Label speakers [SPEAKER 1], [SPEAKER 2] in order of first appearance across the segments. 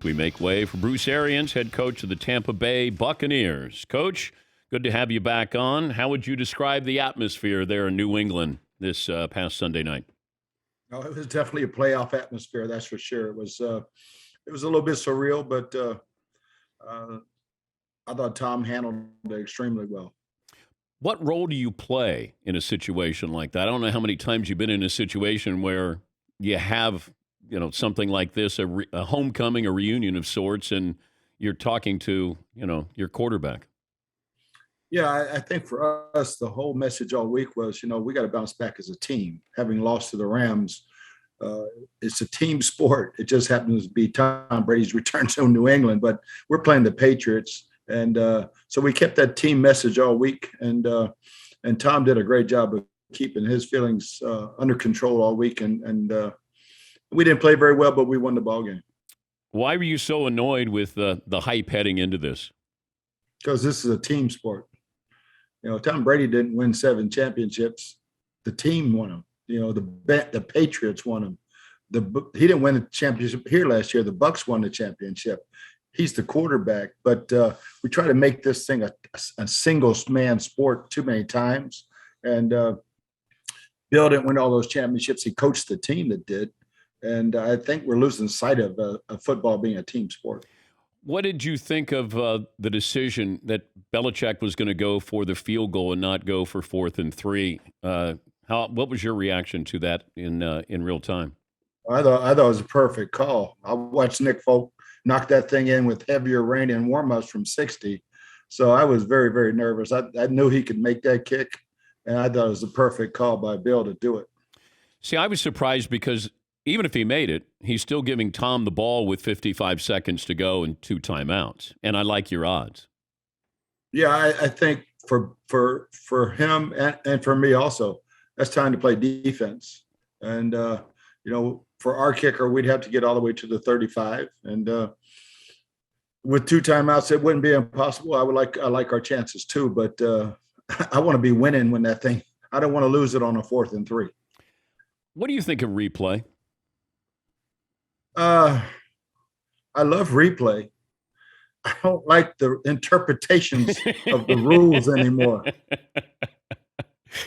[SPEAKER 1] we make way for Bruce Arians, head coach of the Tampa Bay Buccaneers. Coach, good to have you back on. How would you describe the atmosphere there in New England this past Sunday night?
[SPEAKER 2] No, it was definitely a playoff atmosphere, that's for sure. It was a little bit surreal, but I thought Tom handled it extremely well.
[SPEAKER 1] What role do you play in a situation like that? I don't know how many times you've been in a situation where you have, something like this, a homecoming, a reunion of sorts, and you're talking to, your quarterback.
[SPEAKER 2] Yeah, I think for us, the whole message all week was, we got to bounce back as a team. Having lost to the Rams, it's a team sport. It just happens to be Tom Brady's return to New England, but we're playing the Patriots. And so we kept that team message all week. And Tom did a great job of keeping his feelings under control all week. And we didn't play very well, but we won the ball game.
[SPEAKER 1] Why were you so annoyed with the hype heading into this?
[SPEAKER 2] Because this is a team sport. Tom Brady didn't win 7 championships. The team won them. The Patriots won them. He didn't win a championship here last year. The Bucs won the championship. He's the quarterback. But we try to make this thing a single-man sport too many times. And Bill didn't win all those championships. He coached the team that did. And I think we're losing sight of football being a team sport.
[SPEAKER 1] What did you think of the decision that Belichick was going to go for the field goal and not go for 4th and 3? What was your reaction to that in real time?
[SPEAKER 2] I thought it was a perfect call. I watched Nick Folk knock that thing in with heavier rain and warm-ups from 60. So I was very, very nervous. I knew he could make that kick, and I thought it was a perfect call by Bill to do it.
[SPEAKER 1] See, I was surprised because even if he made it, he's still giving Tom the ball with 55 seconds to go and 2 timeouts. And I like your odds.
[SPEAKER 2] Yeah, I think for him and for me also, that's time to play defense. And, for our kicker, we'd have to get all the way to the 35. And with 2 timeouts, it wouldn't be impossible. I like our chances too, but I want to be winning when that thing. I don't want to lose it on a 4th and 3.
[SPEAKER 1] What do you think of replay?
[SPEAKER 2] I love replay. I don't like the interpretations of the rules anymore.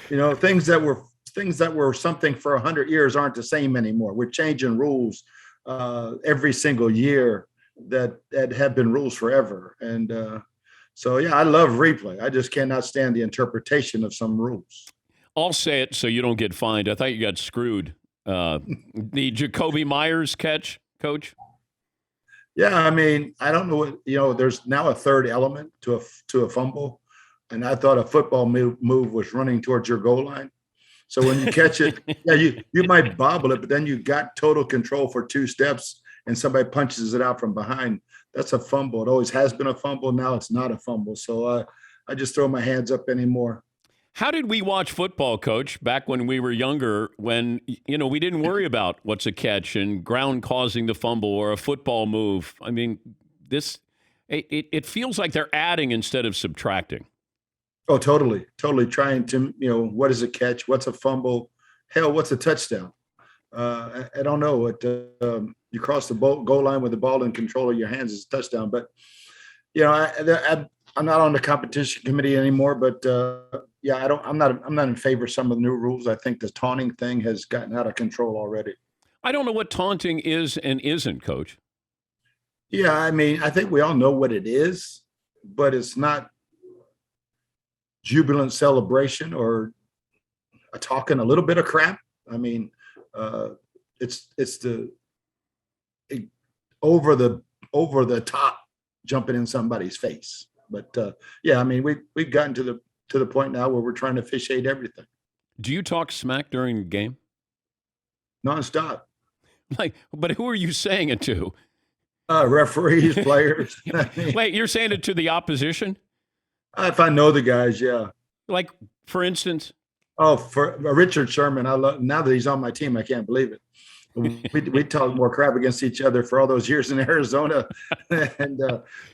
[SPEAKER 2] Things that were something for 100 years aren't the same anymore. We're changing rules every single year that have been rules forever. And I love replay. I just cannot stand the interpretation of some rules.
[SPEAKER 1] I'll say it so you don't get fined. I thought you got screwed. The Jacoby Myers catch, Coach?
[SPEAKER 2] Yeah, I don't know what, there's now a third element to a fumble. And I thought a football move was running towards your goal line. So when you catch it, you might bobble it, but then you got total control for 2 steps and somebody punches it out from behind. That's a fumble. It always has been a fumble. Now it's not a fumble. So I just throw my hands up anymore.
[SPEAKER 1] How did we watch football, Coach, back when we were younger, when, we didn't worry about what's a catch and ground causing the fumble or a football move? It feels like they're adding instead of subtracting.
[SPEAKER 2] Oh, totally trying to, what is a catch? What's a fumble? Hell, what's a touchdown? I don't know what you cross the goal line with the ball in control of your hands is a touchdown. But, I'm not on the competition committee anymore, but I'm not in favor of some of the new rules. I think the taunting thing has gotten out of control already.
[SPEAKER 1] I don't know what taunting is and isn't, Coach.
[SPEAKER 2] Yeah, I think we all know what it is, but it's not jubilant celebration or talking a little bit of crap. It's the over the top jumping in somebody's face. But we've gotten to the point now where we're trying to officiate everything.
[SPEAKER 1] Do you talk smack during the game?
[SPEAKER 2] Nonstop.
[SPEAKER 1] But who are you saying it to?
[SPEAKER 2] Referees, players.
[SPEAKER 1] Wait, you're saying it to the opposition?
[SPEAKER 2] If I know the guys, yeah.
[SPEAKER 1] Like, for instance?
[SPEAKER 2] Oh, for Richard Sherman, now that he's on my team, I can't believe it. We talk more crap against each other for all those years in Arizona, and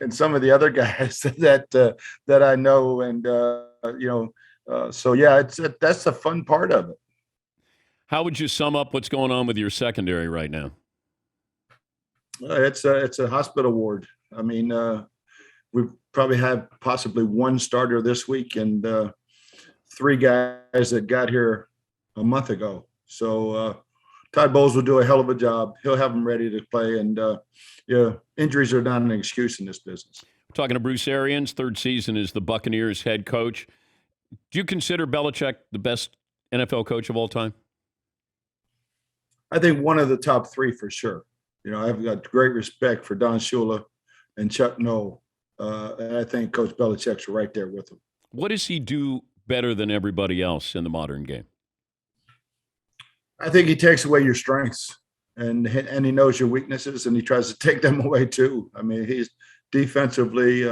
[SPEAKER 2] some of the other guys that I know, and that's the fun part of it.
[SPEAKER 1] How would you sum up what's going on with your secondary right now?
[SPEAKER 2] It's a hospital ward. I mean, we've probably had possibly one starter this week and three guys that got here a month ago. So Todd Bowles will do a hell of a job. He'll have them ready to play. And yeah, injuries are not an excuse in this business.
[SPEAKER 1] Talking to Bruce Arians, third season as the Buccaneers head coach. Do you consider Belichick the best NFL coach of all time?
[SPEAKER 2] I think one of the top three for sure. I've got great respect for Don Shula and Chuck Noll. And I think Coach Belichick's right there with him.
[SPEAKER 1] What does he do better than everybody else in the modern game?
[SPEAKER 2] I think he takes away your strengths and he knows your weaknesses and he tries to take them away too. I mean, he's defensively,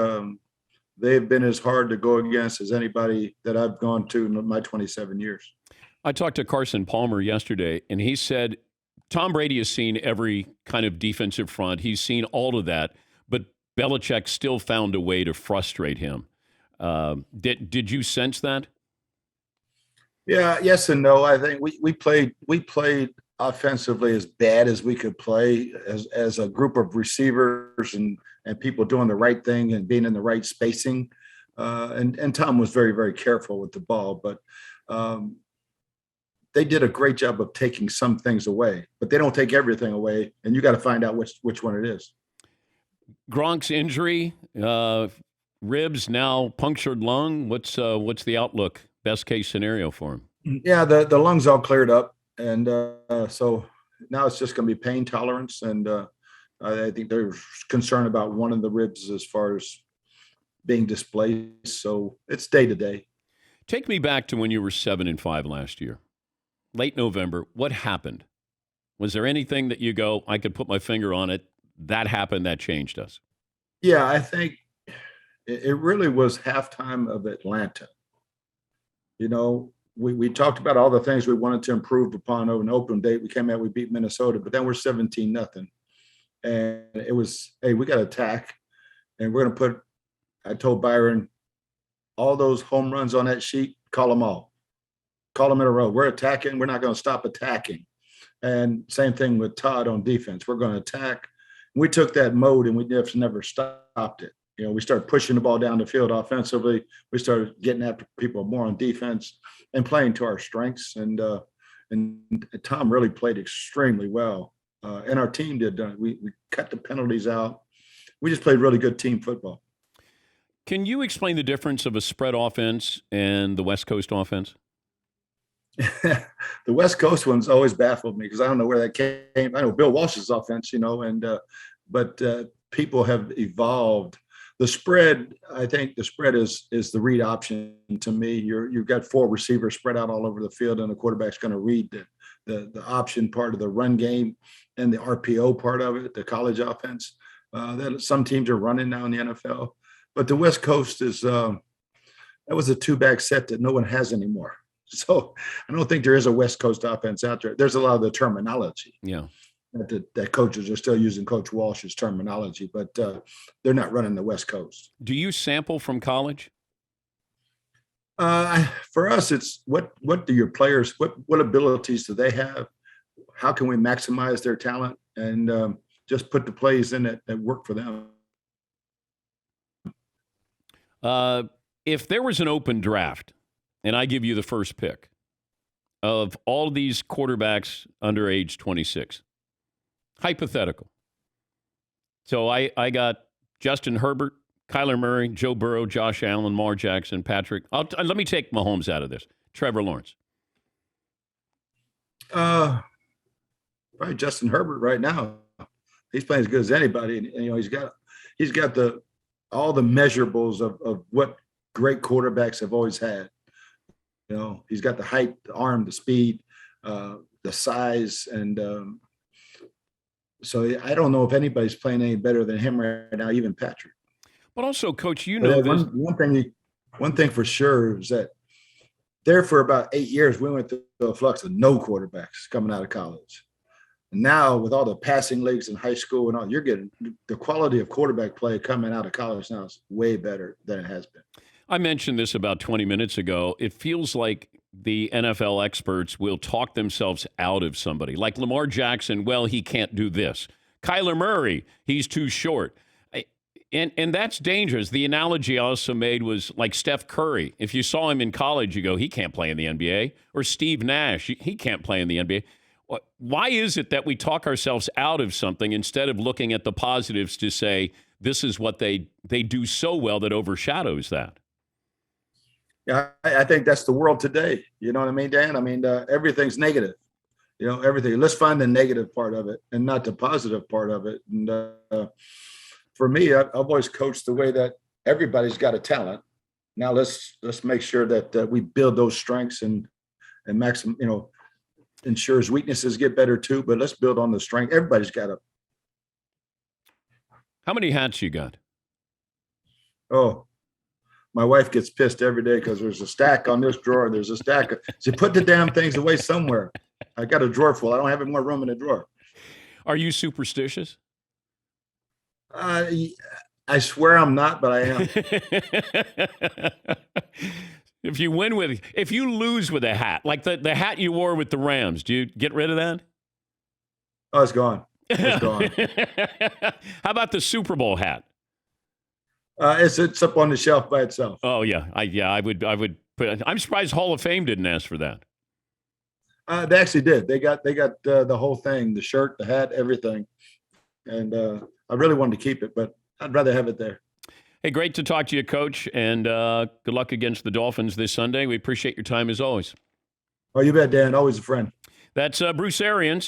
[SPEAKER 2] they've been as hard to go against as anybody that I've gone to in my 27 years.
[SPEAKER 1] I talked to Carson Palmer yesterday, and he said Tom Brady has seen every kind of defensive front. He's seen all of that, but Belichick still found a way to frustrate him. Did you sense that?
[SPEAKER 2] Yeah, yes and no. I think we played offensively as bad as we could play as a group of receivers and people doing the right thing and being in the right spacing. And Tom was very, very careful with the ball, but they did a great job of taking some things away, but they don't take everything away, and you got to find out which one it is.
[SPEAKER 1] Gronk's injury, ribs, now punctured lung. What's the outlook? Best case scenario for him?
[SPEAKER 2] Yeah, the lungs all cleared up, and so now it's just going to be pain tolerance, and I think they're concerned about one of the ribs as far as being displaced. So it's day to day.
[SPEAKER 1] Take me back to when you were 7-5 last year. Late November, what happened? Was there anything that you go, I could put my finger on it, that happened, that changed us?
[SPEAKER 2] Yeah, I think it really was halftime of Atlanta. We talked about all the things we wanted to improve upon over an open date. We came out, we beat Minnesota, but then we're 17-0. And it was, hey, we got to attack. And we're going to put, I told Byron, all those home runs on that sheet, call them all. Call them in a row. We're attacking. We're not going to stop attacking. And same thing with Todd on defense. We're going to attack. We took that mode and we just never stopped it. We started pushing the ball down the field offensively. We started getting after people more on defense and playing to our strengths. And Tom really played extremely well. And our team did. We cut the penalties out. We just played really good team football.
[SPEAKER 1] Can you explain the difference of a spread offense and the West Coast offense?
[SPEAKER 2] The West Coast one's always baffled me because I don't know where that came. I know Bill Walsh's offense, but people have evolved. The spread, I think the spread is the read option to me. You've got four receivers spread out all over the field, and the quarterback's going to read the option part of the run game and the RPO part of it, the college offense. That some teams are running now in the NFL, but the West Coast is that was a two-back set that no one has anymore. So I don't think there is a West Coast offense out there. There's a lot of the terminology.
[SPEAKER 1] Yeah.
[SPEAKER 2] That coaches are still using Coach Walsh's terminology, but they're not running the West Coast.
[SPEAKER 1] Do you sample from college?
[SPEAKER 2] For us, it's what do your players, what abilities do they have? How can we maximize their talent and just put the plays in that work for them?
[SPEAKER 1] If there was an open draft, and I give you the first pick of all these quarterbacks under age 26, hypothetical. So I got Justin Herbert, Kyler Murray, Joe Burrow, Josh Allen, Lamar Jackson, Patrick. Let me take Mahomes out of this. Trevor Lawrence.
[SPEAKER 2] Probably Justin Herbert right now. He's playing as good as anybody, and he's got all the measurables of what great quarterbacks have always had. He's got the height, the arm, the speed, the size, and so I don't know if anybody's playing any better than him right now, even Patrick.
[SPEAKER 1] But also, Coach, this.
[SPEAKER 2] One thing for sure is that there for about 8 years, we went through a flux of no quarterbacks coming out of college. And now with all the passing leagues in high school and all, you're getting the quality of quarterback play coming out of college now is way better than it has been.
[SPEAKER 1] I mentioned this about 20 minutes ago. It feels like the NFL experts will talk themselves out of somebody. Like Lamar Jackson, well, he can't do this. Kyler Murray, he's too short. And that's dangerous. The analogy I also made was like Steph Curry. If you saw him in college, you go, he can't play in the NBA. Or Steve Nash, he can't play in the NBA. Why is it that we talk ourselves out of something instead of looking at the positives to say this is what they do so well that overshadows that?
[SPEAKER 2] Yeah, I think that's the world today. You know what I mean, Dan? I mean, everything's negative. You know, everything. Let's find the negative part of it and not the positive part of it. And for me, I've always coached the way that everybody's got a talent. Now let's make sure that we build those strengths and maximum, ensures weaknesses get better too. But let's build on the strength. Everybody's got a.
[SPEAKER 1] How many hats you got?
[SPEAKER 2] Oh, my wife gets pissed every day because there's a stack on this drawer. There's a stack. She put the damn things away somewhere. I got a drawer full. I don't have any more room in the drawer.
[SPEAKER 1] Are you superstitious?
[SPEAKER 2] I swear I'm not, but I am.
[SPEAKER 1] If you lose with a hat, like the hat you wore with the Rams, do you get rid of that?
[SPEAKER 2] Oh, it's gone. It's gone.
[SPEAKER 1] How about the Super Bowl hat?
[SPEAKER 2] It's up on the shelf by itself.
[SPEAKER 1] Oh yeah, I would put. I'm surprised Hall of Fame didn't ask for that.
[SPEAKER 2] They actually did. They got the whole thing, the shirt, the hat, everything, and I really wanted to keep it, but I'd rather have it there.
[SPEAKER 1] Hey, great to talk to you, Coach, and good luck against the Dolphins this Sunday. We appreciate your time as always.
[SPEAKER 2] Oh, you bet, Dan. Always a friend.
[SPEAKER 1] That's Bruce Arians.